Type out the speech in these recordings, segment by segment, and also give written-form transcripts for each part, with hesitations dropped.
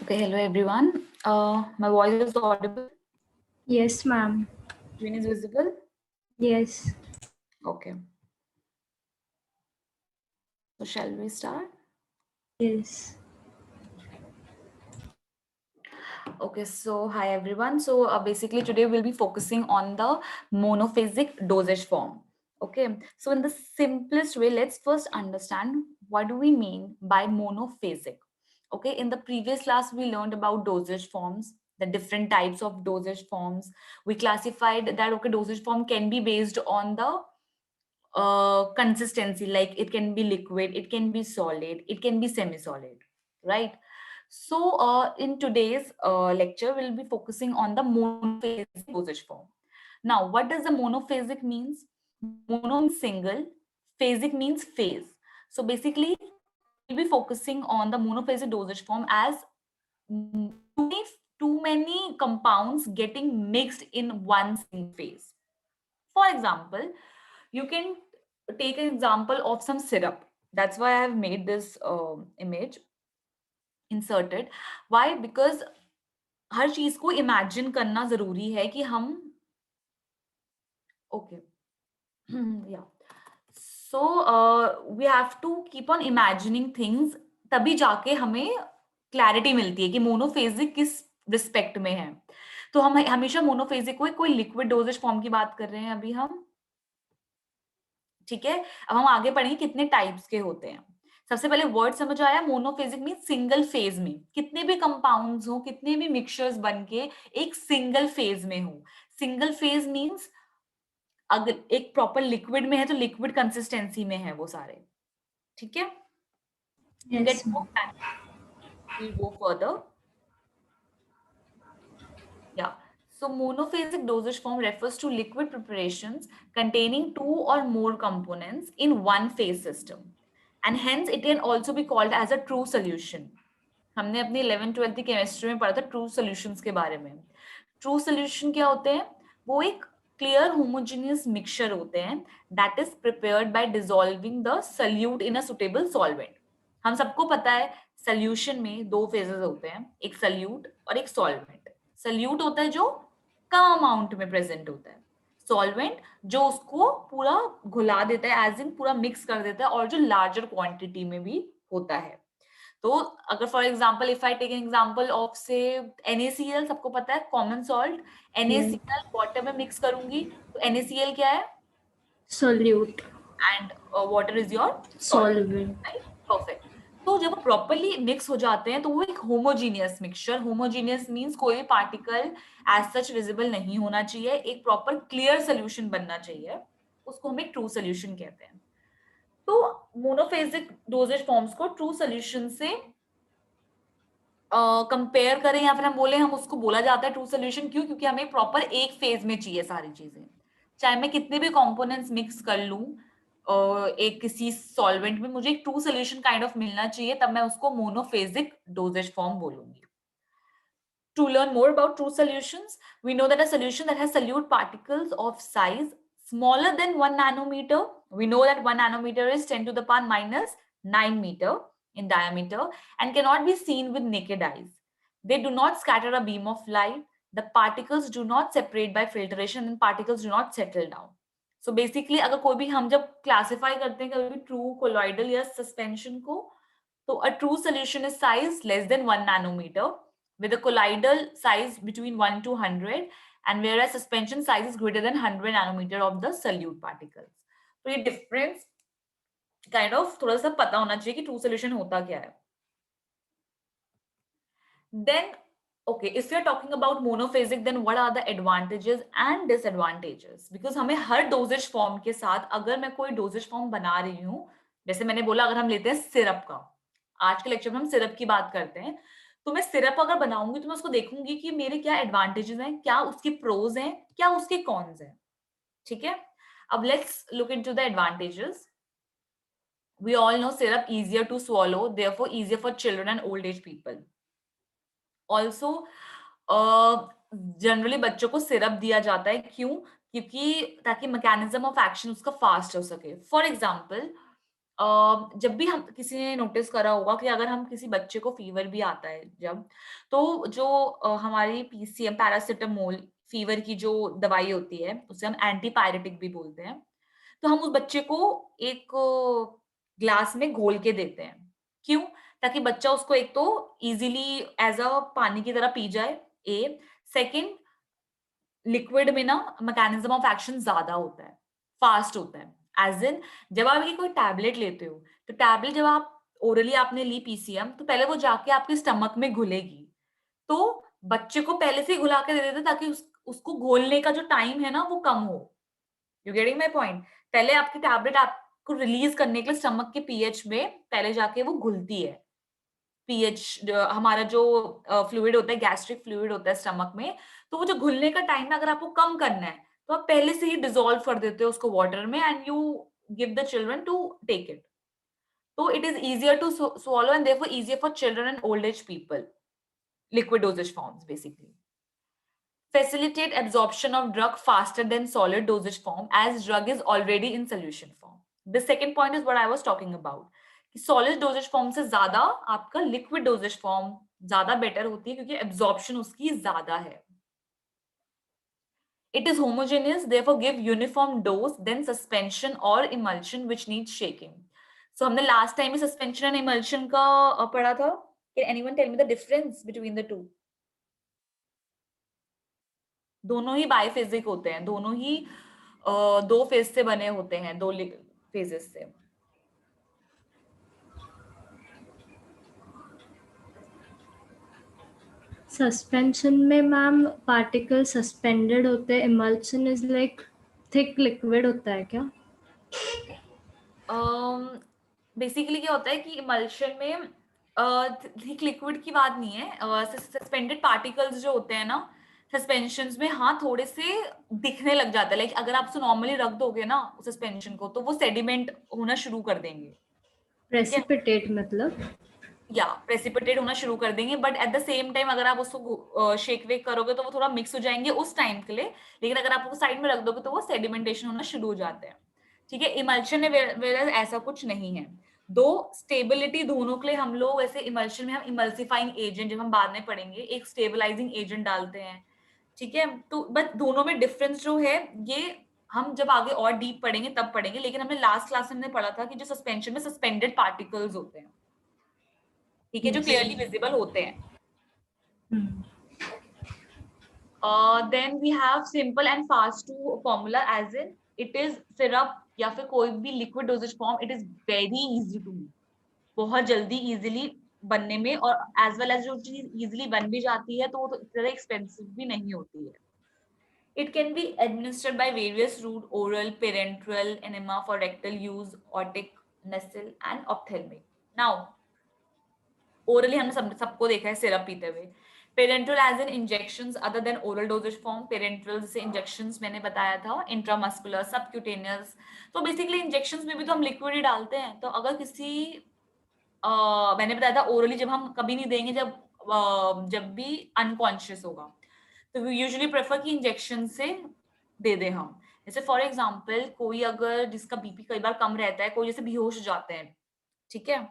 Okay, hello everyone. My voice is audible. Yes, ma'am. Screen is visible. Yes. Okay. So shall we start? Yes. Okay. So hi everyone. So basically today we'll be focusing on the monophasic dosage form. Okay. So in the simplest way, let's first understand what do we mean by monophasic. Okay. In the previous class we learned about dosage forms, the different types of dosage forms. We classified that okay, dosage form can be based on the consistency, like it can be liquid, it can be solid, it can be semi-solid, right? So in today's lecture we'll be focusing on the monophasic dosage form. Now what does the monophasic means? Mono means single, phasic means phase. So basically we'll be focusing on the monophasic dosage form as too many compounds getting mixed in one single phase. For example, you can take an example of some syrup. That's why I have made this image inserted. Why? Because हर चीज को imagine करना जरूरी है कि हम okay yeah, so we have to keep on imagining things, तभी जाके हमें क्लैरिटी मिलती है कि मोनोफेजिक किस रिस्पेक्ट में है. तो हम हमेशा मोनोफेजिक को कोई लिक्विड डोजेज फॉर्म की बात कर रहे हैं अभी हम. ठीक है. अब हम आगे पढ़ेंगे कितने टाइप्स के होते हैं. सबसे पहले वर्ड समझ आया. मोनोफेजिक मीन सिंगल फेज में कितने भी कंपाउंड्स हो, कितने भी मिक्सचर्स बन के एक सिंगल फेज में हो. सिंगल फेज मींस अगर एक प्रॉपर लिक्विड में है तो लिक्विड कंसिस्टेंसी में है वो सारे. ठीक है. To Yes, get more ma'am. time, we'll go further. Yeah. So monophasic dosage form refers to liquid preparations containing two or more components in one phase system. And hence it can also be called as a true solution. हमने अपनी 11th-12th की chemistry में पढ़ा था true solutions के बारे में. True solution क्या होते हैं? वो एक क्लियर होमोजेनियस मिक्सचर होते हैं that is prepared by dissolving the solute in a suitable solvent. हम सबको पता है सॉल्यूशन में दो फेजेस होते हैं, एक सॉल्यूट और एक सॉल्वेंट. सॉल्यूट होता है जो कम अमाउंट में प्रेजेंट होता है. सॉल्वेंट जो उसको पूरा घुला देता है, एज इन पूरा मिक्स कर देता है, और जो लार्जर क्वांटिटी में भी होता है. तो अगर for example if I take an example of से NaCl, सबको पता है common salt. Yes. NaCl water में मिक्स करूंगी तो NaCl क्या है? Solute. And water is your salt, Solvent. Right? Perfect. तो जब वो प्रॉपर्ली मिक्स हो जाते हैं तो वो एक होमोजीनियस मिक्सचर. होमोजीनियस मींस कोई भी पार्टिकल एज सच विजिबल नहीं होना चाहिए, एक प्रॉपर क्लियर सोल्यूशन बनना चाहिए. उसको हम एक ट्रू सोल्यूशन कहते हैं. तो मोनोफेजिक डोजेज फॉर्म्स को ट्रू सोल्यूशन से कंपेयर करें या फिर हम बोले, हम उसको बोला जाता है ट्रू सोल्यूशन. क्यों? क्योंकि हमें प्रॉपर एक फेज में चाहिए सारी चीजें. चाहे मैं कितने भी कंपोनेंट्स मिक्स कर लूं एक किसी सॉल्वेंट में, मुझे एक ट्रू सोल्यूशन काइंड ऑफ मिलना चाहिए, तब मैं उसको मोनोफेजिक डोजेज फॉर्म बोलूंगी. To learn more about true solutions, we know that a solution that has solute particles of size smaller than 1 nanometer, we know that 1 nanometer is 10 to the power minus 9 meter in diameter and cannot be seen with naked eyes. They do not scatter a beam of light. The particles do not separate by filtration and particles do not settle down. So basically, अगर कोई भी हम जब classify करते हैं कभी भी true colloidal या सस्पेंशन को, तो a true solution is size less than 1 nanometer with a colloidal size between 1 to 100, and whereas suspension size is greater than 100 nanometer of the solute particles. तो ये difference kind of थोड़ा सा पता होना चाहिए कि true solution होता क्या है. Then Okay, if we are talking about monophasic, then what are the advantages and disadvantages? Because हमें हर dosage form के साथ, अगर मैं कोई dosage form बना रही हूँ, जैसे मैंने बोला अगर हम लेते हैं सिरप का, आज के लेक्चर में हम सिरप की बात करते हैं, तो मैं सिरप अगर बनाऊंगी तो मैं उसको देखूंगी कि मेरे क्या एडवांटेजेस हैं, क्या उसके प्रोज हैं, क्या उसके कॉन्स हैं, ठीक है? अब let's look into the advantages. We all know syrup easier to swallow, therefore easier for children and old age people. Also, generally बच्चों को सिरप दिया जाता है, क्यों? क्योंकि ताकि मैकेनिज्म ऑफ एक्शन उसका फास्ट हो सके. फॉर एग्जाम्पल, जब भी हम, किसी ने नोटिस करा होगा कि अगर हम किसी बच्चे को फीवर भी आता है जब, तो जो हमारी पीसीएम पैरासिटामोल फीवर की जो दवाई होती है उसे हम एंटीपायरेटिक भी बोलते हैं, तो हम उस बच्चे को एक ग्लास में घोल के देते हैं. क्यों? ताकि बच्चा उसको एक तो इजीली एज अ पानी की तरह पी जाए, ए. सेकंड, लिक्विड में ना मैकेनिज्म ऑफ एक्शन ज्यादा होता है, फास्ट होता है. एज इन, जब आप ये कोई टैबलेट लेते हो, तो टैबलेट जब आप ओरली आपने ली पीसीएम, तो पहले वो जाके आपके स्टमक में घुलेगी. तो बच्चे को पहले से ही घुला के दे देते ताकि उसको घोलने का जो टाइम है ना वो कम हो. You getting my point? पहले आपकी टैबलेट आपको रिलीज करने के लिए स्टमक के पीएच में पहले जाके वो घुलती है. पीएच हमारा जो फ्लूइड होता है, गैस्ट्रिक फ्लूइड होता है स्टमक में, तो वो जो घुलने का टाइम है अगर आपको कम करना है, तो आप पहले से ही डिसॉल्व कर देते हो उसको वाटर में and you give the children to take it. तो it is easier to swallow and therefore easier for children and old age people. Liquid dosage forms basically facilitate absorption of drug faster than solid dosage form as drug is already in solution form. The second point is what I was talking about. Solid doses form से ज्यादा आपका liquid doses form ज्यादा better होती है क्योंकि absorption उसकी ज्यादा है. It is homogeneous, therefore give uniform dose, then suspension or emulsion which needs shaking. So हमने last time he suspension and emulsion का पढ़ा था. Can anyone tell me the difference between the two? दोनों ही बाइफेजिक होते हैं, दोनों ही दो फेज से बने होते हैं, दो फेजेस से. सस्पेंशन में मैम पार्टिकल सस्पेंडेड होते हैं, emulsion is like thick liquid होता है क्या? बेसिकली क्या होता है कि इमल्शन में थिक लिक्विड की बात नहीं है, सस्पेंडेड पार्टिकल्स जो होते हैं ना सस्पेंशंस में, हाँ थोड़े से दिखने लग जाता है. लाइक अगर आप उसे नॉर्मली रख दोगे ना सस्पेंशन को, तो वो सेडिमेंट होना शुरू कर देंगे. ठीक है, प्रेसिपिटेट मतलब? या प्रेसिपिटेट होना शुरू कर देंगे, but at the same time अगर आप उसको शेक वेक करोगे तो वो थोड़ा मिक्स हो जाएंगे उस टाइम के लिए. लेकिन अगर आप उसको साइड में रख दोगे तो वो सेडिमेंटेशन होना शुरू हो जाते हैं. ठीक है, इमल्शन में ऐसा कुछ नहीं है. दो स्टेबिलिटी दोनों के लिए हम लोग ऐसे इमल्शन में हम इमल्सिफाइंग एजेंट, जब हम बाद में पढ़ेंगे, एक स्टेबलाइजिंग एजेंट डालते हैं. ठीक है, तो बट दोनों में डिफरेंस जो है ये हम जब आगे और डीप पढ़ेंगे तब पढ़ेंगे. लेकिन हमने लास्ट क्लास में हमने पढ़ा था कि जो सस्पेंशन में सस्पेंडेड पार्टिकल्स होते हैं, ठीक है, जो क्लियरली विजिबल होते हैं. Then we have simple and fast to formula, as in it is syrup या फिर कोई भी liquid dosage form, it is very easy to make. बहुत जल्दी easily बनने में, और as well as जो चीज easily बन भी जाती है तो वो तो इतना expensive भी नहीं होती है. It can be administered by various route: oral, parenteral, enema for rectal use, otic, nasal and ophthalmic. Now orally हमने सबको देखा है सिरप पीते हुए. Parenteral as in injections other than oral dosages form. Parenteral से इंजेक्शंस मैंने बताया था, इंट्रामस्कुलर, सबक्यूटेनियस. तो बेसिकली इंजेक्शंस में भी तो हम लिक्विड ही डालते हैं. तो अगर किसी मैंने बताया था ओरली जब हम कभी नहीं देंगे, जब भी अनकॉन्शियस होगा, तो वी यूजुअली प्रेफर कि इंजेक्शन से दे दें हम. जैसे फॉर एग्जांपल कोई अगर जिसका बीपी कई बार कम रहता है, कोई जैसे बेहोश हो जाते हैं, ठीक है,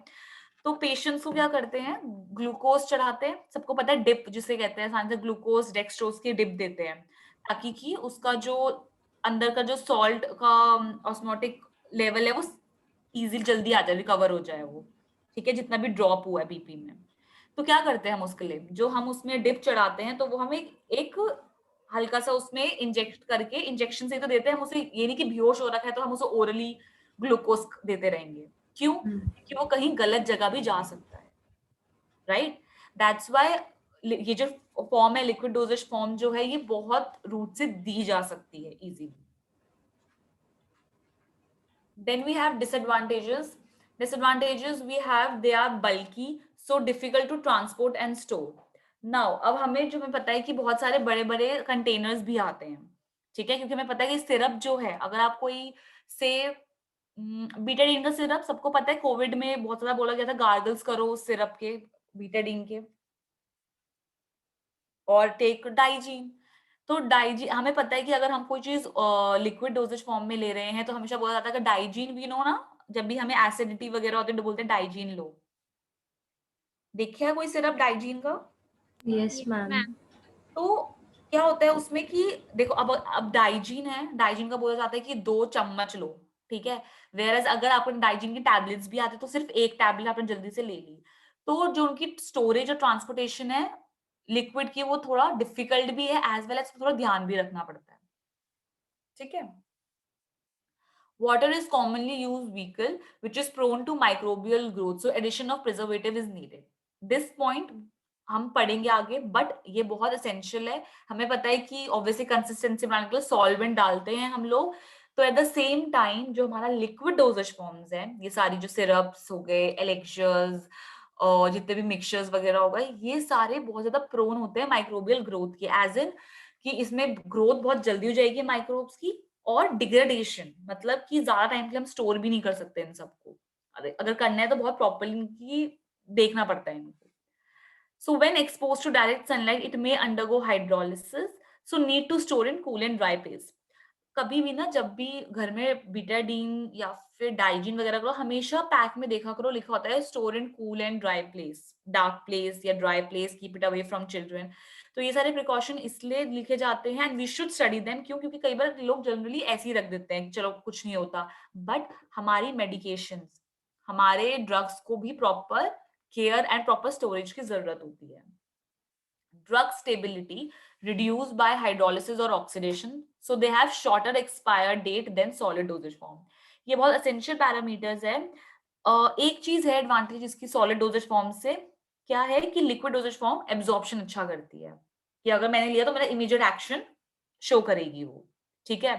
तो पेशेंट्स को क्या करते हैं, ग्लूकोज चढ़ाते हैं. सबको पता है डिप जिसे कहते हैं, साइंस ग्लूकोज डेक्सट्रोज की डिप देते हैं ताकि कि उसका जो अंदर का जो सॉल्ट का ऑस्मोटिक लेवल है वो इजीली जल्दी आ जाए, रिकवर हो जाए वो. ठीक है, जितना भी ड्रॉप हुआ है बीपी में. तो क्या करते हैं हम उसके लिए, जो हम उसमें डिप चढ़ाते हैं, तो वो हमें एक हल्का सा उसमें इंजेक्ट करके, इंजेक्शन से ही तो देते हैं हम उसे, ये नहीं कि बेहोश हो रखा है तो हम उसे ओरली ग्लूकोज देते रहेंगे. क्यों? कि वो कहीं गलत जगह भी जा सकता है, राइट? दैट्स व्हाई ये जो फॉर्म है लिक्विड डोजेज फॉर्म जो है ये बहुत रूट से दी जा सकती है easily. Then we have disadvantages. Disadvantages we have, they are bulky, so difficult to transport and store. Now, अब हमें जो हमें पता है कि बहुत सारे बड़े बड़े कंटेनर्स भी आते हैं, ठीक है, क्योंकि हमें पता है कि सिरप जो है, अगर आप कोई से बीटाडीन का सिरप, सबको पता है कोविड में बहुत ज्यादा बोला गया था गार्गल्स करो उस सिरप के, बीटाडीन के, और टेक डाइजीन. तो डाइजीन हमें पता है कि अगर हम कोई चीज लिक्विड डोजेज फॉर्म में ले रहे हैं तो हमेशा बोला जाता है कि डाइजीन भी लो ना, जब भी हमें एसिडिटी वगैरह होती है तो बोलते हैं डाइजीन लो. देखिए है कोई सिरप डाइजीन का? Yes ma'am. तो क्या होता है उसमें कि देखो, अब डाइजीन है, डाइजीन का बोला जाता है कि 2 चम्मच लो, ठीक है. वेयर अगर आपको डाइजीन की टैबलेट्स भी आते तो सिर्फ एक टैबलेट आपने जल्दी से ले ली. तो जो उनकी स्टोरेज और ट्रांसपोर्टेशन है लिक्विड की वो थोड़ा डिफिकल्ट भी है, एज वेल एज थोड़ा ध्यान भी रखना पड़ता है, ठीक है. Water is commonly used vehicle which is prone to microbial growth, so addition of preservative is needed. This point हम पढ़ेंगे आगे, बट ये बहुत एसेंशियल है. हमें पता है कि ऑब्वियसली कंसिस्टेंसी बनाने के लिए सॉल्वेंट डालते हैं हम लोग, तो एट द सेम टाइम जो हमारा लिक्विड डोजेज फॉर्म्स हैं, ये सारी जो सिरप्स हो गए, एलेक्चर्स और जितने भी मिक्सचर्स वगैरह हो गए, ये सारे बहुत ज्यादा प्रोन होते हैं माइक्रोबियल ग्रोथ के, एज इन कि इसमें ग्रोथ बहुत जल्दी हो जाएगी माइक्रोब्स की, और डिग्रेडेशन मतलब कि ज्यादा टाइम के लिए हम स्टोर भी नहीं कर सकते इन सबको. अगर करना है तो बहुत प्रॉपर्ली इनकी देखना पड़ता है इनको. So when exposed to direct sunlight, it may undergo hydrolysis. So need to store in cool and dry place. कभी भी ना, जब भी घर में बीटाडीन या फिर डाइजीन वगैरह करो, हमेशा पैक में देखा करो लिखा होता है store in cool and dry place, dark place या dry place, keep it away from children. तो ये सारे प्रिकॉशन इसलिए लिखे जाते हैं, and we should study them. क्यों? क्योंकि कई बार लोग जनरली ऐसे ही रख देते हैं कि चलो कुछ नहीं होता, बट हमारी मेडिकेशन, हमारे ड्रग्स को भी proper care and proper storage की जरूरत होती है. Drug stability reduced by hydrolysis or oxidation, so they have shorter expire date than solid dosage form. ये बहुत essential parameters है. एक चीज है एडवांटेज इसकी सॉलिड डोजेज फॉर्म से, क्या है कि लिक्विड डोजेज फॉर्म एब्जॉर्प्शन अच्छा करती है, कि अगर मैंने लिया तो मेरा इमीडिएट एक्शन शो करेगी वो, ठीक है.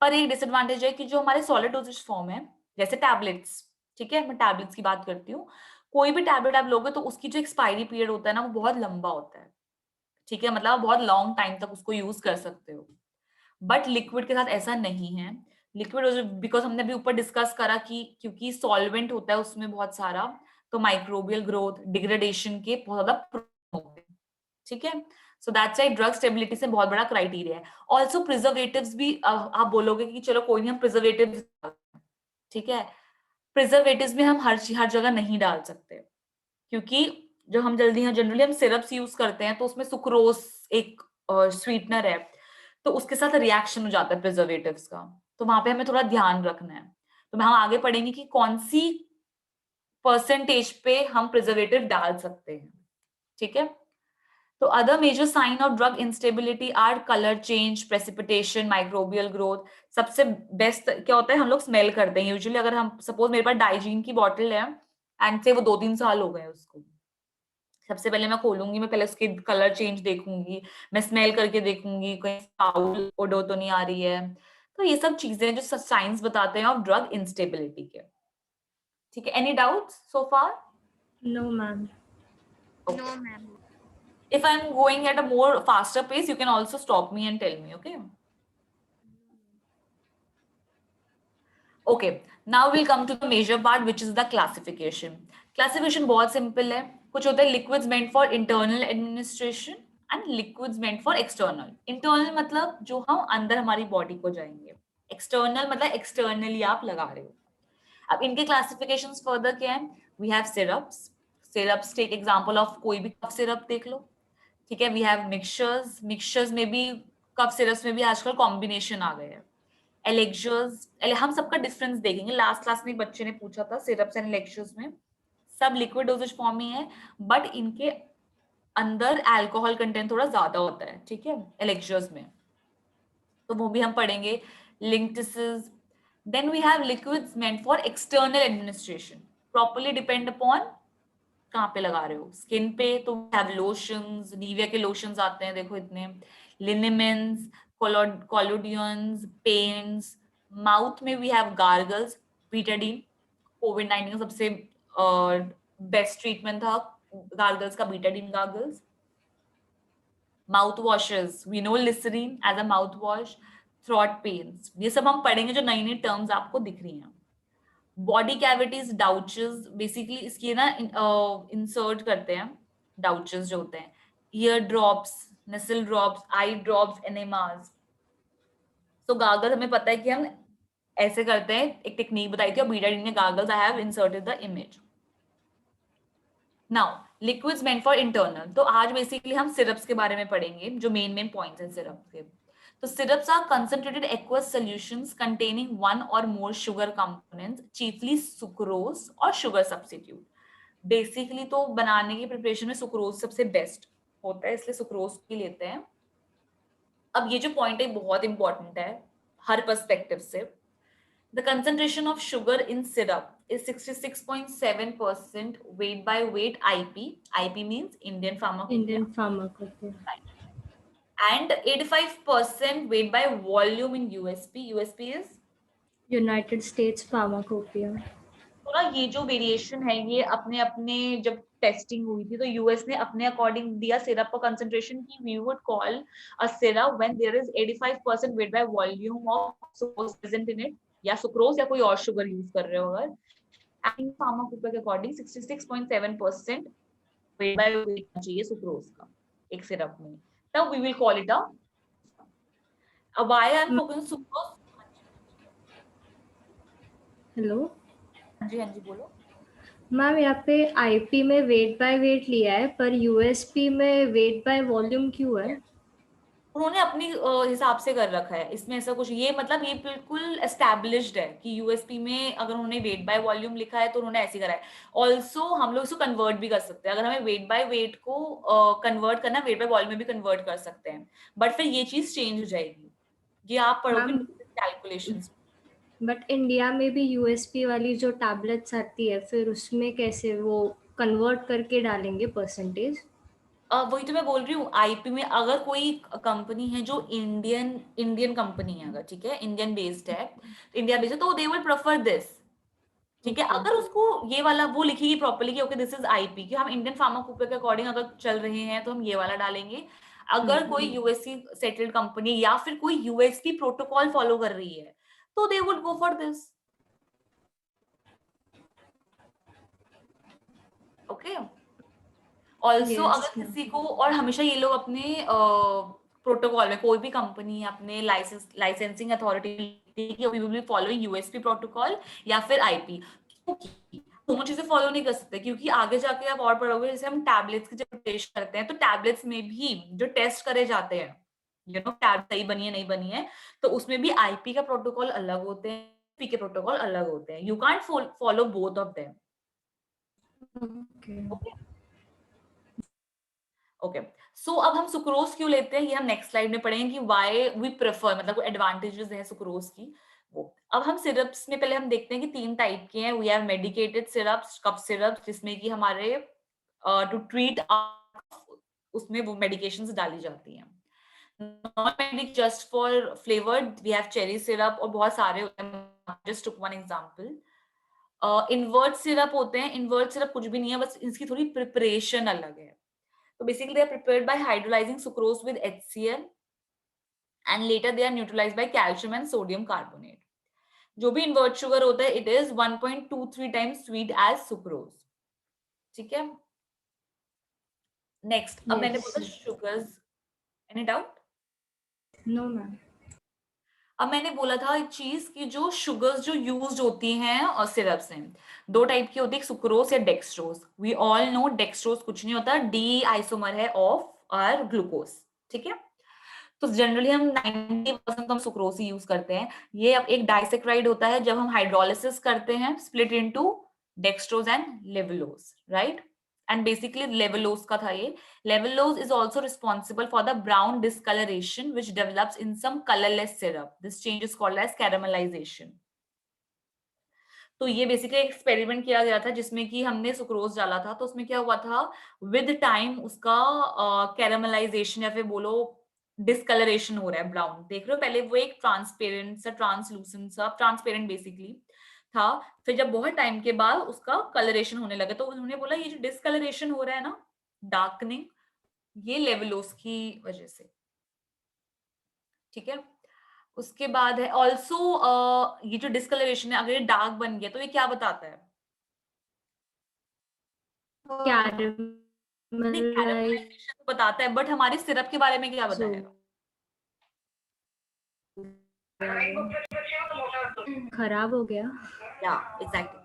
पर एक डिसएडवांटेज है कि जो हमारे सॉलिड डोजेज फॉर्म है, जैसे टैबलेट्स, ठीक है, मैं टैबलेट्स की बात करती हूँ, कोई भी टैबलेट आप लोगे तो उसकी जो एक्सपायरी पीरियड होता है ना वो बहुत लंबा होता है, ठीक है, मतलब आप बहुत लॉन्ग टाइम तक उसको यूज कर सकते हो. बट लिक्विड के साथ ऐसा नहीं है. लिक्विड बिकॉज हमने अभी ऊपर डिस्कस करा कि क्योंकि सॉल्वेंट होता है उसमें बहुत सारा, तो माइक्रोबियल ग्रोथ, डिग्रेडेशन के बहुत ज्यादा प्रॉब्लम होते हैं, ठीक है. So that's why drug stability से बहुत बड़ा क्राइटेरिया है. ऑल्सो प्रिजर्वेटिव्स भी, आप बोलोगे कि चलो कोई नहीं हम प्रिजर्वेटिव, ठीक है, प्रिजर्वेटिव्स भी हम हर जगह नहीं डाल सकते, क्योंकि जो हम जनरली हम सिरप्स यूज करते हैं तो उसमें सुक्रोज एक स्वीटनर है, तो उसके साथ रिएक्शन हो जाता है प्रिजर्वेटिव्स का, तो वहां पे हमें थोड़ा ध्यान रखना है. तो हम आगे पढ़ेंगे कि कौन सी परसेंटेज पे हम प्रिजर्वेटिव डाल सकते हैं, ठीक है. तो other major sign of drug instability are colour change, precipitation, microbial growth. सबसे बेस्ट क्या होता है, हम लोग स्मेल करते हैं यूजुअली. अगर हम सपोज मेरे पास डाइजीन की बॉटल है एंड से वो 2-3 साल हो गए उसको, सबसे पहले मैं खोलूंगी, मैं पहले उसके कलर चेंज देखूंगी, मैं स्मेल करके देखूंगी कहीं फाउल ओडो तो नहीं आ रही है. तो ये सब चीजें जो साइंस बताते हैं ऑफ ड्रग इंस्टेबिलिटी के, ठीक है. Any doubt so far? No ma'am. No, ma'am. If I'm going at a more faster pace, you can also stop me and tell me, okay? Okay, now we'll come to the major part, which is the classification. Classification बहुत simple है. कुछ होता है liquids meant for internal administration and liquids meant for external. Internal मतलब जो हम अंदर हमारी बॉडी को जाएंगे, external मतलब externally आप लगा रहे हो. अब इनके क्लासिफिकेशंस फर्दर क्या है? We have syrups. Syrups take example of कोई भी कफ सिरप देख लो, ठीक है. We have mixtures. मिक्सचर्स में भी, कफ सिरप्स में भी आजकल कॉम्बिनेशन आ गए हैं. एलेक्चर्स, हम सबका डिफरेंस देखेंगे. लास्ट क्लास में एक बच्चे ने पूछा था सिरप्स एंड एलेक्चर्स में, सब लिक्विड डोजेज फॉर्म ही है, बट इनके अंदर अल्कोहल कंटेंट थोड़ा ज्यादा होता है, ठीक है, एलेक्चर्स में, तो वो भी हम पढ़ेंगे. लिंक्टिसेस. Then we have liquids meant for external administration, properly depend upon कहाँ पे लगा रहे हो? स्किन पे तो हैव लोशंस, निविया के लोशंस आते हैं देखो इतने, लिनेमेंस, कोलोडियंस, पेंट्स। माउथ में वी हैव गार्गल्स, बीटाडीन। कोविड-19 का सबसे बेस्ट ट्रीटमेंट था गार्गल्स का, Betadine gargles. Mouth washes, we know Listerine as a mouth wash. Throat pains, ये सब हम पढ़ेंगे जो नई नई टर्म्स आपको दिख रही हैं। बॉडी कैविटीज, डाउचेस, बेसिकली इसकी ना इंसर्ट करते हैं डाउचेस जो होते हैं। ईयर ड्रॉप्स, नसल ड्रॉप्स, आई ड्रॉप्स, एनेमास। तो गागल हमें पता है कि हम ऐसे करते हैं, एक टेक्निक बताई थी और बीटाडीन ने gargles I have inserted the image. Now liquids meant for internal, तो आज बेसिकली हम सिरप्स के बारे में पढ़ेंगे जो मेन पॉइंट्स हैं सिरप के। तो syrups are concentrated aqueous solutions containing one or more sugar components, chiefly sucrose और sugar substitute. बेसिकली तो बनाने की प्रिपरेशन में सुक्रोज सबसे बेस्ट होता है, इसलिए सुक्रोज की लेते हैं। अब ये जो पॉइंट है बहुत इंपॉर्टेंट है हर पर्सपेक्टिव से। The concentration of sugar in syrup is 66.7% weight by weight IP. IP means Indian Pharmacopoeia. Indian Pharmacopoeia. And 85% weight by volume in USP. USP is United States Pharmacopoeia. तो ना ये जो variation है ये अपने अपने जब टेस्टिंग हुई थी तो यूएस ने अपने अकॉर्डिंग दिया सिरप का कंसंट्रेशन की we would call a syrup when there is 85% weight by volume of sucrose present in it, या सुक्रोज या कोई और शुगर यूज कर रहे हो अगर, एंड फार्माकोपिया के अकॉर्डिंग 66.7% वेट बाय वेट चाहिए सुक्रोज का एक सिरप में, तब we will call it a why I am focusing sucrose. Hello हाँ जी बोलो। मैम, यहाँ पे आईपी में वेट बाय वेट लिया है पर यूएसपी में वेट बाय वॉल्यूम क्यों है? उन्होंने अपनी हिसाब से कर रखा है, इसमें ऐसा कुछ ये मतलब ये बिल्कुल एस्टैब्लिश्ड है कि यूएसपी में अगर उन्होंने वेट बाय वॉल्यूम लिखा है तो उन्होंने ऐसे करा है। ऑल्सो हम लोग इसको कन्वर्ट भी कर सकते हैं, अगर हमें वेट बाय वेट को कन्वर्ट करना वेट बाय वॉल्यूम में भी कन्वर्ट कर सकते हैं, बट फिर ये चीज चेंज हो जाएगी, ये आप पढ़ोगे कैलकुलेशंस। बट इंडिया में भी यूएसपी वाली जो टैबलेट्स आती है फिर उसमें कैसे वो कन्वर्ट करके डालेंगे परसेंटेज? वही तो मैं बोल रही हूँ, आईपी में अगर कोई कंपनी है जो इंडियन कंपनी है, अगर ठीक है इंडियन बेस्ड है, इंडिया बेस्ड है, तो दे विल प्रेफर दिस। ठीक है, Okay. अगर उसको ये वाला वो लिखेगी प्रॉपर्ली कि ओके दिस इज आईपी, कि हम इंडियन फार्माकोपिया के अकॉर्डिंग अगर चल रहे हैं तो हम ये वाला डालेंगे। अगर कोई यूएससी सेटल्ड कंपनी या फिर कोई यूएसपी प्रोटोकॉल फॉलो कर रही है तो they would go for this. Okay, also Yes, अगर किसी को, और हमेशा ये लोग अपने प्रोटोकॉल में कोई भी कंपनी अपने लाइसेंसिंग अथॉरिटी की we will be following USP protocol या फिर आईपी, दोनों चीजें फॉलो नहीं कर सकते क्योंकि आगे जाके आप और पढ़ोगे, जैसे हम टैबलेट्स की जब टेस्ट करते हैं तो टैबलेट्स में भी जो टेस्ट करे जाते हैं यू नो टैब सही बनी है नहीं बनी है, तो उसमें भी आईपी का प्रोटोकॉल अलग होते हैं, पी के प्रोटोकॉल अलग होते हैं, you can't follow both of them. okay. Okay, so अब हम सुक्रोज क्यों लेते हैं ये हम नेक्स्ट स्लाइड में पढ़ेंगे कि व्हाई वी प्रेफर, मतलब एडवांटेजेस है सुक्रोज की वो। अब हम सिरप्स में पहले हम देखते हैं कि 3 टाइप के हैं। We have medicated syrups, cough syrups, जिसमें कि हमारे टू ट्रीट उसमें वो मेडिकेशंस डाली जाती हैं। Non medic just for flavoured we have cherry syrup और बहुत सारे होते हैं, just took one example. Invert syrup होते हैं, इन्वर्ट सिरप कुछ भी नहीं है, बस इसकी थोड़ी प्रिपरेशन अलग है। So basically they are prepared by hydrolyzing sucrose with HCl and later they are neutralized by calcium and sodium carbonate. जो भी invert sugar होता है it is 1.23 times sweet as sucrose. ठीक है, next अब मैंने बोला sugars, any doubt? No ma'am. अब मैंने बोला था एक चीज कि जो शुगर्स जो यूज्ड होती हैं और सिरप्स में 2 टाइप की होती है, सुक्रोज या dextrose. We all know dextrose कुछ नहीं होता, डी आइसोमर है ऑफ आर ग्लूकोज। ठीक है, तो जनरली हम 90% हम सुक्रोज ही यूज करते हैं। ये अब एक डाइसेक्राइड होता है जब हम हाइड्रोलिसिस करते हैं, split into dextrose and levulose, right. And basically levulose का था ये। लेवुलोज is also responsible for the brown discoloration which develops in some colorless syrup. This change is called as caramelization. तो ये बेसिकली एक्सपेरिमेंट किया गया था जिसमें कि हमने सुक्रोज डाला था, तो उसमें क्या हुआ था, विद टाइम उसका कैरामलाइजेशन या फिर बोलो डिस्कलरेशन हो रहा है, ब्राउन देख रहे हो, पहले वो एक ट्रांसपेरेंट सा, ट्रांसलूसेंट सा, ट्रांसपेरेंट बेसिकली था, फिर जब बहुत टाइम के बाद उसका कलरेशन होने लगा, तो उन्होंने बोला ये जो डिस्कलरेशन हो रहा है ना, डार्कनिंग, ये लेवलोस की वजह से, ठीक है। उसके बाद है ऑल्सो ये जो डिस्कलरेशन है, अगर ये डार्क बन गया तो ये क्या बताता है? नहीं, कैरमलाइज कैरामलाइजेशन तो बताता है, बट हमारे सिरप के बारे में क्या हो बताएगा? खराब हो गया। या एग्जैक्टली,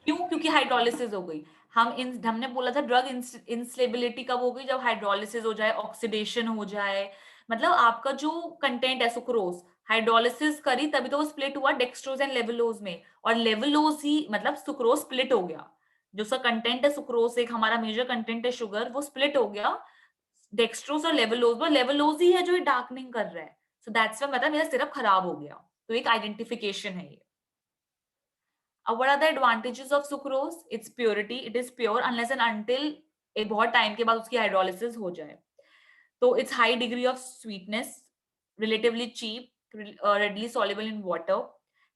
क्यों? क्योंकि हाइड्रोलिसिस हो गई। हमने बोला था ड्रग इंस्टेबिलिटी कब हो गई, जब हाइड्रोलिसिस हो जाए, ऑक्सीडेशन हो जाए, मतलब आपका जो कंटेंट है सुक्रोज, हाइड्रोलिसिस करी तभी तो वो स्प्लिट हुआ डेक्सट्रोज एंड लेवलोज में, और लेवलोज ही मतलब सुक्रोज स्प्लिट हो गया, जो उसका कंटेंट है सुक्रोज, एक हमारा मेजर कंटेंट है शुगर, वो स्प्लिट हो गया डेक्सट्रोज और लेवलोज, वो लेवलोज ही है जो डार्कनिंग कर रहा है, सो दैट्स व्हाई मतलब मेरा सिरप खराब हो गया, तो एक आइडेंटिफिकेशन है ये। What are the advantages of sucrose? Its purity. It is pure unless and until एक बहुत टाइम के बाद उसकी हाइड्रोलिसिस हो जाए। तो it's high degree of sweetness, relatively cheap, readily soluble in water,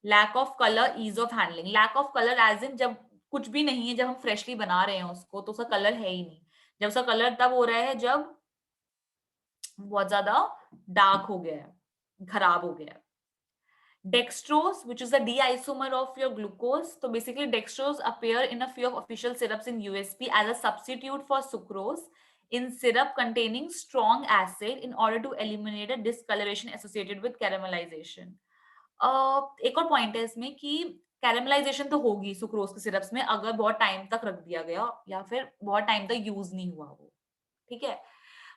lack of color, ease of handling. lack of color as in जब कुछ भी नहीं है, जब हम फ्रेशली बना रहे हैं उसको, तो उसका कलर है ही नहीं। जब उसका कलर तब हो रहा है जब बहुत ज्यादा डार्क हो गया है, खराब हो गया है। Dextrose, which is a D-isomer of your glucose. So basically, dextrose appear in a few of official syrups in USP as a substitute for sucrose in syrup containing strong acid in order to eliminate the discoloration associated with caramelization. एक और point है इसमें कि कैरामलाइजेशन तो होगी sucrose के syrups में अगर बहुत टाइम तक रख दिया गया या फिर बहुत टाइम तक यूज नहीं हुआ वो, ठीक है।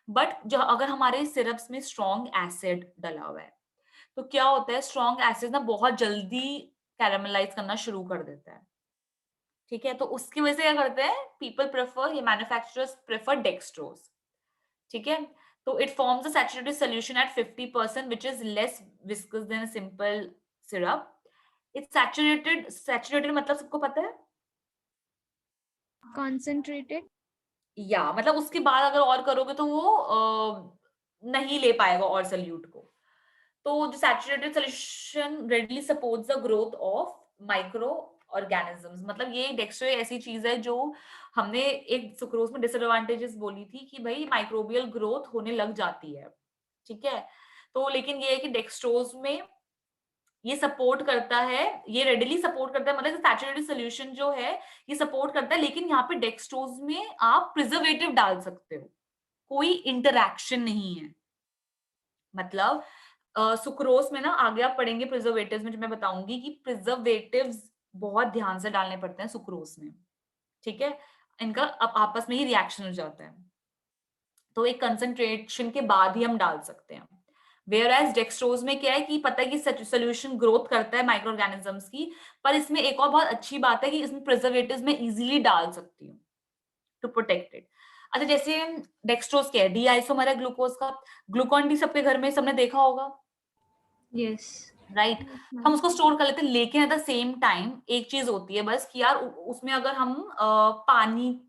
बट जो अगर हमारे सिरप्स में स्ट्रॉन्ग एसिड डला हुआ है, तो क्या होता है, स्ट्रॉन्ग एसिड ना बहुत जल्दी कैरामलाइज करना शुरू कर देता है, ठीक है। तो उसकी वजह से क्या करते हैं, पीपल प्रेफर, ये मैन्युफैक्चरर्स प्रेफर डेक्सट्रोज, ठीक है। तो it forms a saturated solution at 50% which is less viscous than a simple syrup. It's saturated, saturated मतलब सबको पता है, Concentrated. या मतलब उसके बाद अगर और करोगे तो वो नहीं ले पाएगा और सल्यूट को। तो जो saturated solution readily supports the growth of micro organisms, मतलब ये डेक्स्ट्रो ऐसी चीज है जो हमने एक सुक्रोज में डिसएडवांटेजेस बोली थी कि भाई माइक्रोबियल ग्रोथ होने लग जाती है, ठीक है। तो लेकिन ये है कि डेक्स्ट्रोज में ये सपोर्ट करता है, ये रेडिली सपोर्ट करता है, मतलब सैचुरेटेड सोल्यूशन जो है ये सपोर्ट करता है, लेकिन यहाँ पे डेक्स्ट्रोज में आप प्रिजर्वेटिव डाल सकते हो, कोई इंटरैक्शन नहीं है। मतलब सुक्रोज में ना आगे आप पढ़ेंगे प्रिजर्वेटिव्स में, जो मैं बताऊंगी कि प्रिजर्वेटिव्स बहुत ध्यान से डालने पड़ते हैं सुक्रोज में, ठीक है। इनका अब आपस में ही रिएक्शन हो जाता है, तो एक कंसंट्रेशन के बाद ही हम डाल सकते हैं। वेयर एज डेक्सट्रोज में क्या है कि पता है कि सोल्यूशन ग्रोथ करता है माइक्रो ऑर्गेनिजम्स की, पर इसमें एक और बहुत अच्छी बात है कि इसमें प्रिजर्वेटिव्स में इजीली डाल सकती हूँ टू प्रोटेक्ट इट। अच्छा, जैसे डेक्सट्रोज क्या है, डी आइसोमर है ग्लूकोज का, ग्लूकॉन डी सबके घर में सबने देखा होगा, यस। राइट। हम उसको स्टोर कर लेते हैं, लेकिन एट द सेम टाइम एक चीज होती है बस कि यार उसमें अगर हम पानी,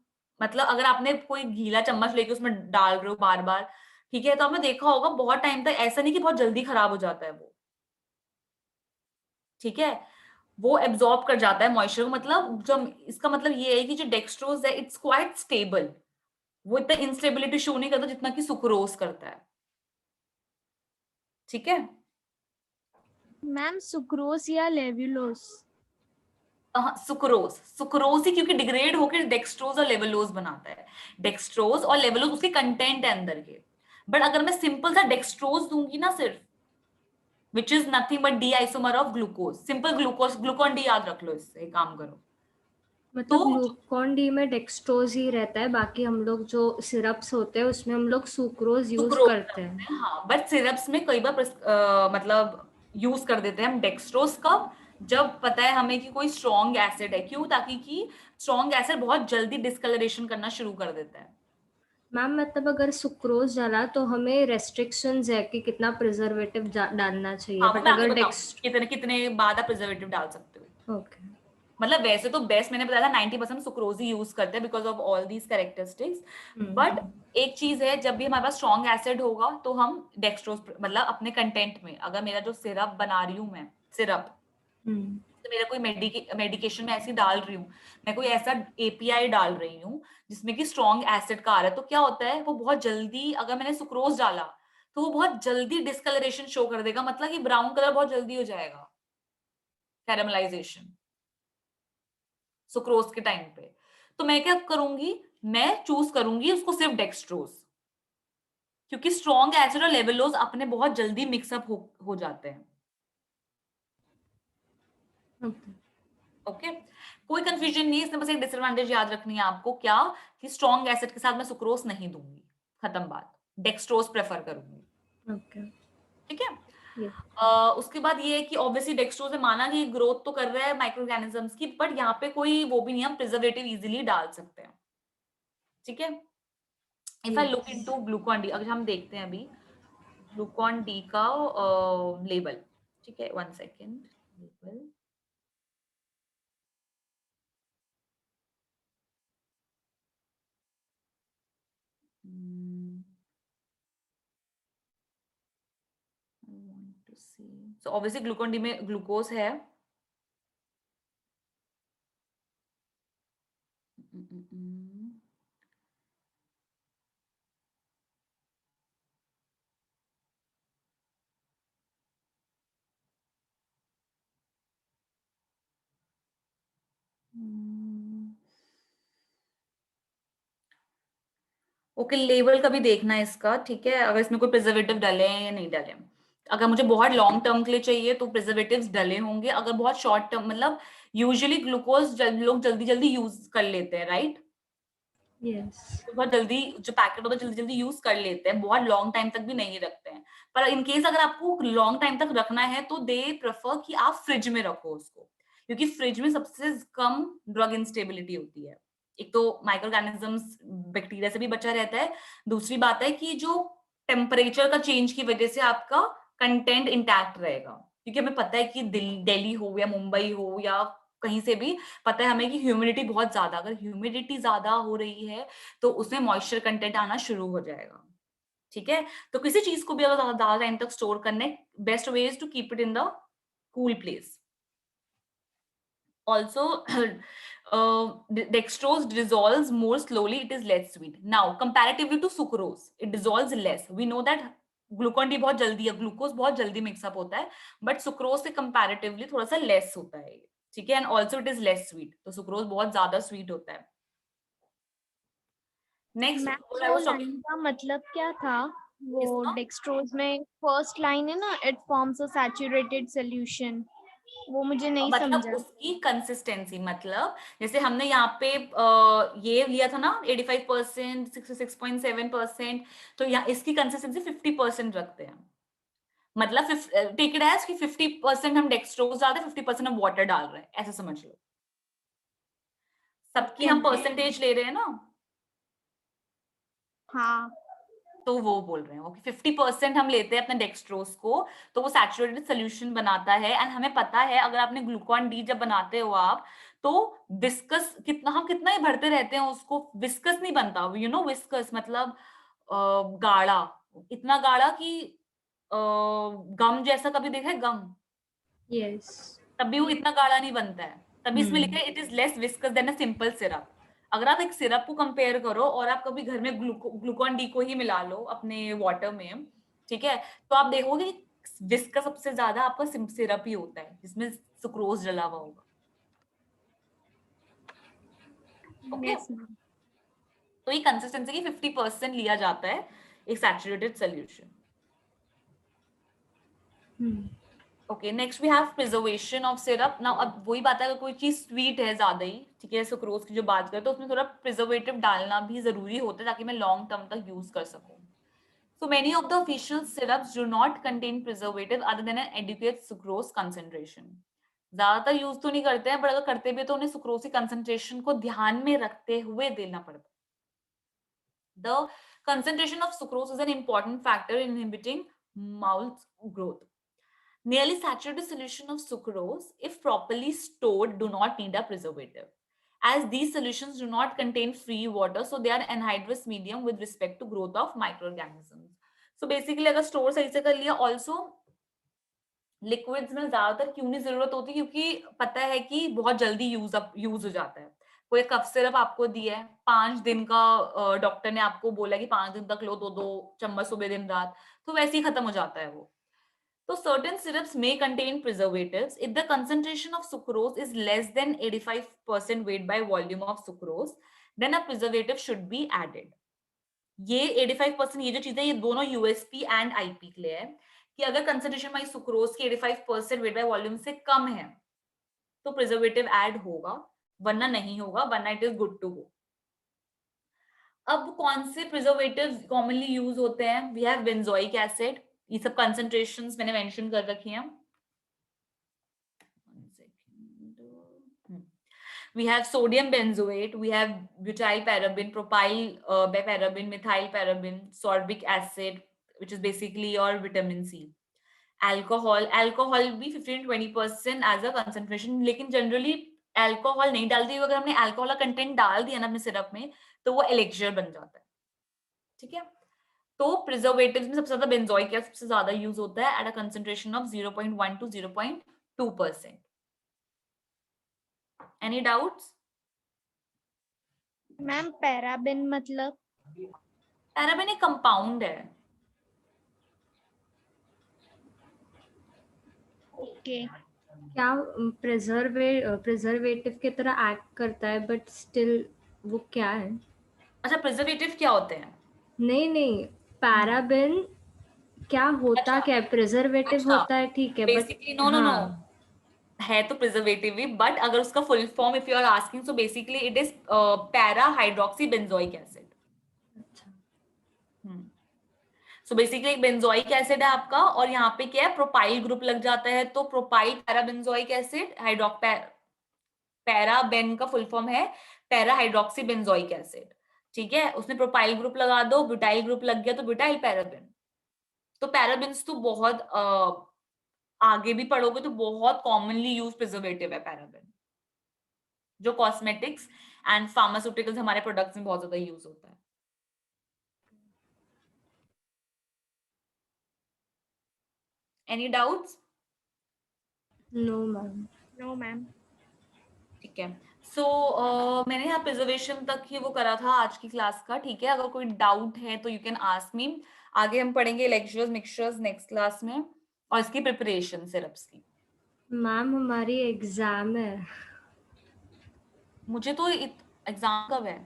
मतलब अगर आपने कोई गीला चम्मच लेके उसमें डाल रहे हो बार बार, ठीक है, तो आपने देखा होगा बहुत टाइम तक ऐसा नहीं कि बहुत जल्दी खराब हो जाता है वो, ठीक है। वो एब्जॉर्ब कर जाता है मॉइस्चर को, मतलब जो इसका मतलब ये है कि जो डेक्सट्रोज है इट्स क्वाइट स्टेबल, वो इतना इंस्टेबिलिटी शो नहीं करता जितना कि सुक्रोज करता है, ठीक है। Ma'am, sucrose या लेवुलोज? सुक्रोज, सुक्रोज ही क्योंकि डिग्रेड होकर डेक्सट्रोज और लेवलोज बनाता है, डेक्सट्रोज और लेवलोज उसके कंटेंट है अंदर के। बट अगर मैं सिंपल सा डेक्सट्रोज दूंगी ना सिर्फ, which is nothing but D isomer of glucose, simple glucose, Glucon D याद रख लो, इससे एक काम करो। मतलब तो ग्लूकॉन डी में डेक्सट्रोज ही रहता है, बाकी हम लोग जो सिरप्स होते हैं उसमें हम लोग सुक्रोज यूज सुक्रोज करते करते हैं। हैं, हाँ, बट सिरप्स में कई बार मतलब यूज कर देते हैं हम डेक्सट्रोज का, जब पता है हमें कि कोई स्ट्रॉन्ग एसिड है, क्यों, ताकि कि स्ट्रॉन्ग एसिड बहुत जल्दी डिस्कलरेशन करना शुरू कर देता है। मैम मतलब अगर सुक्रोज डाला तो हमें रेस्ट्रिक्शंस है कि कितना प्रिजर्वेटिव डालना चाहिए, हाँ, वो बट मैं आगे अगर बताऊंगी डेक्स्ट कितने कितने बाद आप प्रिजर्वेटिव डाल सकते हो। ओके। मतलब वैसे तो बेस्ट मैंने बताया था 90% सुक्रोज ही यूज करते हैं because of all these characteristics, but एक चीज है, जब भी हमारे पास स्ट्रॉन्ग एसिड होगा तो हम डेक्सट्रोज, मतलब अपने कंटेंट में अगर मेरा जो सिरप बना रही हूँ मैं सिरप, तो मेरा कोई मेडिकेशन में ऐसी डाल रही हूँ, मैं कोई ऐसा एपीआई डाल रही हूँ जिसमें कि स्ट्रॉन्ग एसिड का आ रहा है, तो क्या होता है वो बहुत जल्दी, अगर मैंने सुक्रोज डाला तो वो बहुत जल्दी डिस्कलरेशन शो कर देगा, मतलब कि ब्राउन कलर बहुत जल्दी हो जाएगा कैरेमलाइजेशन सुक्रोज के टाइम पे। तो मैं क्या करूंगी, मैं चूज करूंगी उसको सिर्फ डेक्सट्रोज, क्योंकि स्ट्रॉन्ग एसिड और लेवुलोज अपने बहुत जल्दी मिक्सअप हो जाते हैं। ओके, कोई कंफ्यूजन नहीं है इसमें, बस एक डिसएडवांटेज याद रखनी है आपको, क्या कि स्ट्रॉन्ग एसिड के साथ मैं सुक्रोज नहीं दूंगी, खत्म बात, डेक्सट्रोज प्रेफर करूंगी। ठीक है। उसके बाद ये है कि ऑब्वियसली डेक्सट्रोज ने माना कि ग्रोथ तो कर रहा है माइक्रो ऑर्गेनिजम्स की, बट यहाँ पे कोई वो भी नहीं, हम प्रिजर्वेटिव इजीली डाल सकते हैं। ठीक है। If I look into Glucon D, अगर हम देखते हैं अभी ग्लूकॉन डी का लेबल, ठीक है, 1 second, label, I want to see. So obviously Glucon D में ग्लूकोज है। ओके, लेवल का भी देखना है इसका, ठीक है, अगर इसमें कोई प्रिजर्वेटिव डले हैं या नहीं डले हैं। अगर मुझे बहुत लॉन्ग टर्म के लिए चाहिए तो प्रिजर्वेटिव्स डले होंगे, अगर बहुत शॉर्ट टर्म, मतलब यूजुअली ग्लूकोज लोग जल्दी जल्दी यूज कर लेते हैं, राइट? तो बहुत जल्दी जो पैकेट होता है जल्दी जल्दी यूज कर लेते हैं, बहुत लॉन्ग टाइम तक भी नहीं रखते हैं। पर इन केस अगर आपको लॉन्ग टाइम तक रखना है तो दे प्रेफर कि आप फ्रिज में रखो उसको, क्योंकि फ्रिज में सबसे कम ड्रग इंस्टेबिलिटी होती है। एक तो माइक्रो ऑर्गेनिजम्स बैक्टीरिया से भी बचा रहता है, दूसरी बात है कि जो टेम्परेचर का चेंज की वजह से आपका कंटेंट इंटैक्ट रहेगा, क्योंकि हमें पता है कि दिल्ली हो या मुंबई हो या कहीं से भी, पता है हमें कि ह्यूमिडिटी बहुत ज्यादा, अगर ह्यूमिडिटी ज्यादा हो रही है तो उसमें मॉइस्चर कंटेंट आना शुरू हो जाएगा। ठीक है, तो किसी चीज को भी अगर ज्यादा टाइम तक स्टोर करने, best way is to keep it in the cool place. Also, dextrose dissolves more slowly, it is less sweet. Now comparatively to sucrose, it dissolves less. We know that Glucon D बहुत जल्दी है, glucose बहुत जल्दी mix up होता है, but sucrose से comparatively थोड़ा सा लेस होता है। ठीक है, and also it is less sweet, तो सुक्रोज बहुत ज्यादा स्वीट होता है। नेक्स्ट मैम वो लाइन का मतलब क्या था? वो डेक्सट्रोज में फर्स्ट लाइन है ना, it forms a saturated solution, वो मुझे नहीं मतलब समझा। उसकी कंसिस्टेंसी, मतलब जैसे हमने यहाँ पे ये लिया था ना 85%, 66.7%, तो यहाँ इसकी कंसिस्टेंसी 50% रखते हैं। मतलब टेक इट एज कि 50% हम डेक्सट्रोज डाल रहे हैं, 50% हम वाटर डाल रहे हैं, ऐसे समझ लो। सबकी हम परसेंटेज ले रहे हैं ना, हाँ, तो वो बोल रहे हैं ओके 50% हम लेते हैं अपने डेक्सट्रोज को, तो वो सैचुरेटेड सोल्यूशन बनाता है। एंड हमें पता है अगर आपने ग्लूकॉन डी जब बनाते हो आप, तो विस्कस कितना, हम कितना ही भरते रहते हैं उसको, विस्कस नहीं बनता, यू नो विस्कस मतलब गाढ़ा, इतना गाढ़ा कि गम जैसा, कभी देखा है गम? यस। तभी वो इतना गाढ़ा नहीं बनता है, तभी इसमें लिखा है it is less viscous than a simple syrup. अगर आप एक सिरप को कंपेयर करो और आप कभी घर में ग्लूकॉन डी को ही मिला लो अपने वाटर में, ठीक है, तो आप देखोगे विस्कस सबसे ज्यादा आपका सिरप ही होता है जिसमें सुक्रोज डला हुआ होगा। Okay, yes ma'am. तो ये कंसिस्टेंसी की 50% लिया जाता है एक saturated solution. Okay, next we have preservation of syrup. Now अब वही बात है, अगर कोई चीज स्वीट है ज्यादा ही, ठीक है, सुक्रोज की जो बात करें, तो उसमें थोड़ा प्रिजर्वेटिव डालना भी जरूरी होता है ताकि मैं लॉन्ग टर्म तक यूज कर सकूं। So many of the official syrups do not contain preservative other than an adequate sucrose concentration. ज्यादातर यूज तो नहीं करते हैं, पर अगर करते भी तो उन्हें सुक्रोज की कंसेंट्रेशन को ध्यान में रखते हुए देना पड़ता है। The concentration of sucrose is an important factor in inhibiting mouth growth. Nearly saturated solution of sucrose, if properly stored, do not need a preservative, as these solutions do not contain free water, so they are anhydrous medium with respect to growth of microorganisms. So basically अगर store सही से कर लिया, also liquids में ज्यादातर क्यों नहीं जरूरत होती, क्योंकि पता है कि बहुत जल्दी यूज हो जाता है. कोई कफ सिरप आपको दिया है 5 दिन का, डॉक्टर ने आपको बोला कि 5 दिन तक लो, 2-2 चम्मच सुबह दिन रात, तो वैसे ही खत्म हो जाता है वो. So certain syrups may contain preservatives if the concentration of sucrose is less than 85% weight by volume of sucrose, then a preservative should be added. ये 85%, ये जो चीजें, ये दोनों यूएसपी एंड आईपी के लिए है कि अगर कंसेंट्रेशन बाई सुक्रोज की 85% वेट बाय वॉल्यूम से कम है तो प्रिजर्वेटिव ऐड होगा, वरना नहीं होगा, वरना it is good to go. अब कौन से प्रिजर्वेटिव्स कॉमनली यूज होते हैं? वी हैव बेंजोइक एसिड, ये सब कंसेंट्रेशंस मैंने मेंशन कर रखी हैं. We have sodium benzoate, we have butyl paraben, propyl paraben, methyl paraben, sorbic acid, which is basically your vitamin C. Alcohol भी 15-20% as a concentration, लेकिन generally alcohol नहीं डालती. अगर हमने alcohol का content डाल दिया ना अपने सिरप में, तो वो elixir बन जाता है. ठीक है. तो प्रिजर्वेटिव्स में सबसे ज्यादा बेंजोइक एसिड सबसे ज्यादा यूज होता है at a concentration of 0.1 to 0.2%. Any doubts? Ma'am paraben मतलब? पैराबेन एक कंपाउंड है. ओके. क्या प्रिजर्वेटिव की तरह एक्ट करता है, बट स्टिल वो क्या है? अच्छा, प्रिजर्वेटिव क्या होते हैं? नहीं, पैराबिन क्या होता? अच्छा, क्या प्रिजर्वेटिव अच्छा, होता है, ठीक है, बट बेसिकली नो है तो प्रिजर्वेटिव ही, बट अगर उसका full form if you are asking, so basically it is para hydroxy benzoic acid. So basically एक बेंजोइक एसिड है आपका, और यहाँ पे क्या है, प्रोपाइल ग्रुप लग जाता है, तो प्रोपाइल पैराबेंजोइक एसिड, पैराबेन का फुल फॉर्म है पैरा हाइड्रोक्सी बेंजोइक एसिड. ठीक है, उसने प्रोपाइल ग्रुप लगा दो, ब्यूटाइल ग्रुप लग गया तो ब्यूटाइल पैराबेन. तो पैराबेन्स तो बहुत आगे भी पढ़ोगे तो बहुत कॉमनली यूज प्रिजर्वेटिव है पैराबेन, जो कॉस्मेटिक्स एंड फार्मास्यूटिकल्स हमारे प्रोडक्ट्स में बहुत ज्यादा यूज होता है. Any doubts? No ma'am. ठीक है. सो मैंने यहाँ प्रिजर्वेशन तक ही वो करा था आज की क्लास का. ठीक है, अगर कोई डाउट है तो यू कैन आस्क मी. आगे हम पढ़ेंगे लेक्चर्स मिक्सचर्स नेक्स्ट क्लास में, और इसकी प्रिपरेशन सिरप्स की. मैम हमारी एग्जाम है. मुझे तो एग्जाम कब है?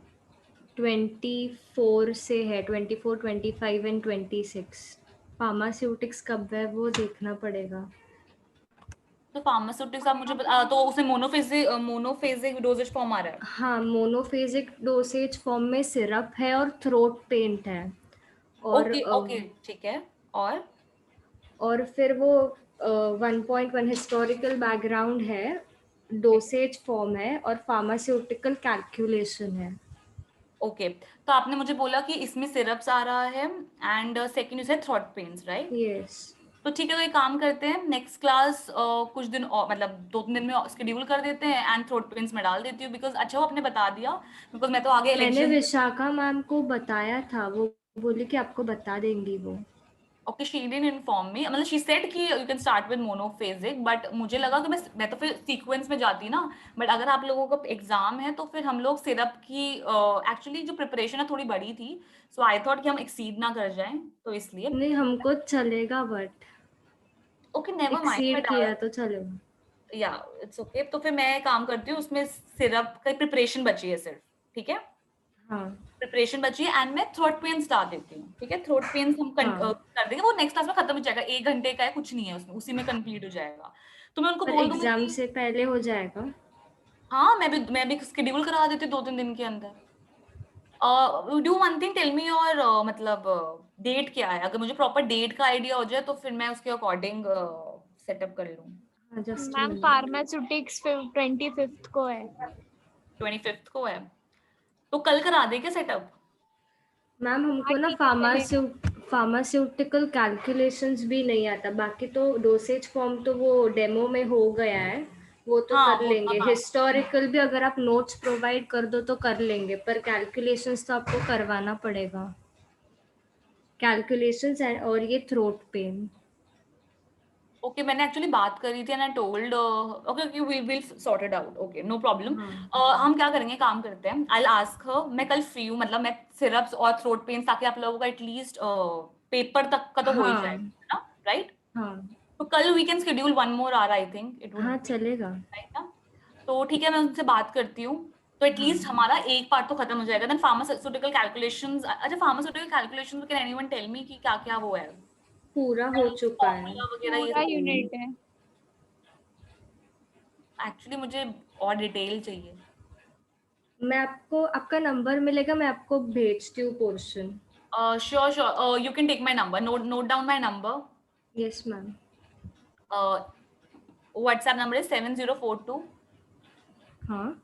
24 से है, 24, 25 एंड 26. फार्मास्यूटिक्स कब है वो देखना पड़ेगा. तो फार्मास्यूटिक्स आप मुझे तो उसमें मोनोफेजिक डोजेज फॉर्म आ रहा है. हाँ, मोनोफेजिक डोसेज फॉर्म में सिरप है और थ्रोट पेंट है. और ओके ठीक है. और फिर वो 1.1 हिस्टोरिकल बैकग्राउंड है, डोसेज फॉर्म है, और फार्मास्यूटिकल कैलकुलेशन है. ओके, तो आपने मुझे बोला कि इसमें सिरप्स आ रहा है and second is throat pains, right? Yes. तो ठीक है, तो एक काम करते हैं, नेक्स्ट क्लास कुछ दिन और, मतलब 2-3 दिन में शेड्यूल कर देते हैं एंड थ्रोट पेन्स में डाल देती हूँ, बिकॉज अच्छा वो आपने बता दिया, बिकॉज मैं तो आगे मैंने इलेक्शन. विशाखा मैम को बताया था, वो बोली कि आपको बता देंगी वो. Okay, she didn't inform me, मतलब शी सेड कि you can start with monophasic, but मुझे लगा कि मैं तो फिर सीक्वेंस में जाती ना. बट अगर आप लोगों का एग्जाम है तो फिर हम लोग सिरप की एक्चुअली जो प्रिपरेशन है थोड़ी बड़ी थी, सो आई थॉट कि हम एक्सीड ना कर जाएं, तो इसलिए. नहीं, हमको चलेगा, बट ओके, नेवर माइंड, मैं एक्सीड डाल, किया तो चलेगा. या इट्स ओके. तो फिर मैं काम करती हूँ, उसमें सिरप का प्रिपरेशन बची है सिर्फ. ठीक है, हाँ. प्रिपरेशन बची है एंड मैं थ्रोट पेन्स डाल देती हूँ. ठीक है, थ्रोट पेन्स हम हाँ. कर देंगे, वो नेक्स्ट क्लास में खत्म हो जाएगा, 1 घंटे का है, कुछ नहीं है उसमें, उसी में कंप्लीट हो जाएगा. तो मैं उनको पर बोल दूंगी एग्जाम कि से पहले हो जाएगा. हाँ, मैं भी शेड्यूल करा देती 2-3 दिन के अंदर. Do one thing, tell me your मतलब डेट क्या है. अगर मुझे प्रॉपर डेट का आइडिया हो जाए तो फिर मैं उसके अकॉर्डिंग सेटअप कर लूँ. हाँ, जस्ट मैम फार्मास्यूटिक्स 25th को है. 25th को है, तो कल करा दे क्या सेटअप? मैम हमको हाँ, ना ठीक है, फार्मास्यूटिकल कैलकुलेशंस भी नहीं आता, बाकी तो डोसेज फॉर्म तो वो डेमो में हो गया है, वो तो हाँ कर वो लेंगे। अब हिस्टोरिकल भी अगर आप नोट्स प्रोवाइड कर दो तो कर लेंगे, पर कैलकुलेशंस तो आपको करवाना पड़ेगा, कैलकुलेशंस और ये थ्रोट पेन। ओके मैंने एक्चुअली बात करी थी and I told okay we will sort it out, okay no problem. हम क्या करेंगे, काम करते हैं, आई आस्क हर, मैं कल फ्री हूँ, मतलब मैं सिरप्स और थ्रोट पेन ताकि आप लोगों का एटलीस्ट पेपर तक का तो हो ही हाँ जाएगा ना, राइट? हाँ तो कल we can schedule one more hour, I think it would हाँ बी चलेगा। राइट ना। तो ठीक है मैं उनसे बात करती हूँ, तो एटलीस्ट हमारा एक पार्ट तो खत्म हो जाएगा। देन फार्मास्यूटिकल कैलकुलेशंस, अच्छा pharmaceutical calculations can anyone tell me कि क्या क्या वो है, पूरा हो चुका है। फॉर्मूला वगैरह ये पूरा सब? यूनिट है। एक्चुअली मुझे और डिटेल चाहिए। मैं आपको, आपका नंबर मिलेगा, मैं आपको भेजती हूँ portion. Sure, sure. You can take my number. Note down my number. Yes ma'am. WhatsApp number is 7042 हाँ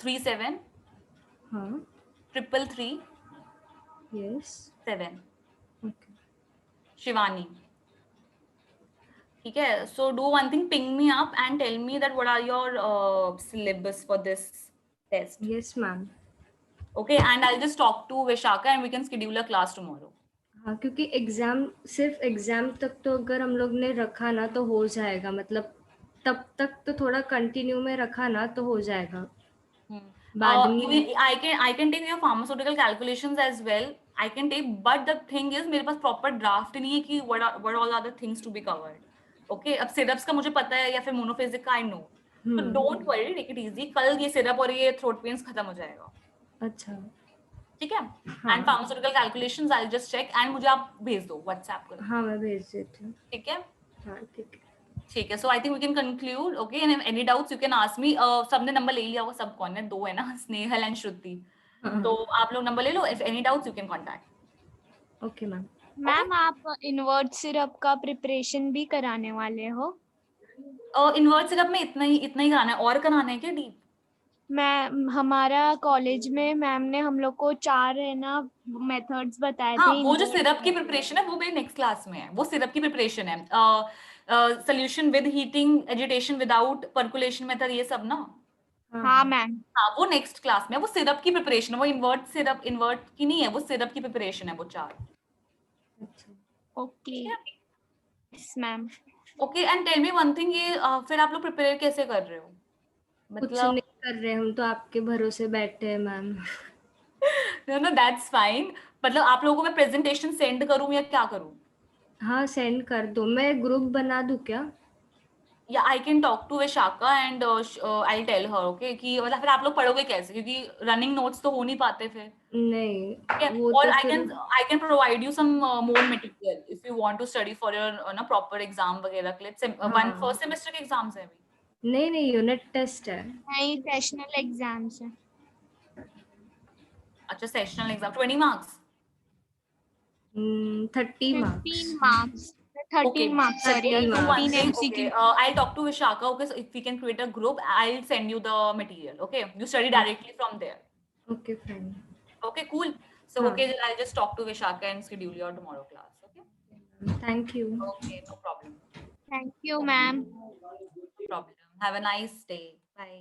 37 हाँ 333 यस 7. ओके। Shivani. ठीक है. So do one thing, ping me up and tell me that what are your syllabus for this test. Yes ma'am. Okay, and I'll just talk to Vishaka and we can schedule a class tomorrow. हाँ क्योंकि exam, सिर्फ exam तक तो अगर हम लोग ने रखा ना तो हो जाएगा, मतलब तब तक तो थोड़ा कंटिन्यू में रखा ना तो हो जाएगा। बाद में Even I can take your pharmaceutical calculations as well. I can take, but the thing is मेरे पास proper draft नहीं है कि what all are the things to be covered. Okay, अब syrups का मुझे पता है या फिर monophasic का I know. So don't worry, take it easy. कल ये syrup और ये throat pains खत्म हो जाएगा. अच्छा ठीक है? हाँ And pharmaceutical calculations I'll just check and मुझे आप भेज दो WhatsApp कर. हाँ मैं भेज देती हूँ। ठीक है? हाँ ठीक है। ठीक है. So I think we can conclude. Okay, and if any doubts you can ask me. सबने नंबर ले लिया होगा, सब कौन है? दो है ना, स्नेहल एंड श्रुति. तो आप लोग नंबर ले लो. If any doubts you can contact. Okay ma'am. Ma'am आप इनवर्ट सिरप का प्रिपरेशन भी कराने वाले हो? इन्वर्ट सिरप में इतना ही कराना है, और कराना है क्या डीप? मैं, हमारा कॉलेज में मैम ने हम लोग को 4 है ना मेथड्स बताए हाँ, थे। वो जो सिरप की प्रिपरेशन है वो मेरे नेक्स्ट क्लास में है. वो सिरप की प्रिपरेशन है. Solution with heating, agitation without, percolation method, ये सब ना. हाँ मैम। हाँ वो नेक्स्ट क्लास में है. वो सिरप की प्रिपरेशन है, वो इन्वर्ट सिरप इन्वर्ट की नहीं है, वो सिरप की प्रिपरेशन है वो 4. Okay yes ma'am. Okay and tell me one thing, ये फिर आप लोग प्रिपेयर कैसे कर रहे हो? कुछ मतलब नहीं कर रहे, हम तो आपके भरोसे बैठे हैं मैम। no that's fine. मतलब आप लोगों को मैं प्रेजेंटेशन सेंड करूं या क्या करूं? हाँ सेंड कर दो, मैं ग्रुप बना दूँ क्या? या I can talk to Vishakha and I tell her, okay, कि मतलब फिर आप लोग पढ़ोगे कैसे, क्योंकि रनिंग नोट्स तो हो नहीं पाते फिर. नहीं ठीक है? वो और तो आई फिर can provide you some more material if you want to study for your ना प्रॉपर एग्जाम वगैरह के लिए. वन हाँ फर्स्ट सेमेस्टर के एग्जाम्स है अभी. नहीं यूनिट टेस्ट है। नहीं सेशनल एग्जाम्स है। अच्छा sessional exam 20 marks. 30 marks. 15 marks. Okay, 13 marks, sorry, 13 do one 15 thing. MCQ. Okay, I'll talk to Vishaka. Okay, so if we can create a group, I'll send you the material. Okay, you study directly from there. Okay fine. Okay, cool. So हाँ। okay, I'll just talk to Vishaka and schedule your tomorrow class. Okay. Thank you. Okay, no problem. Thank you, ma'am. No problem. Have a nice day. Bye.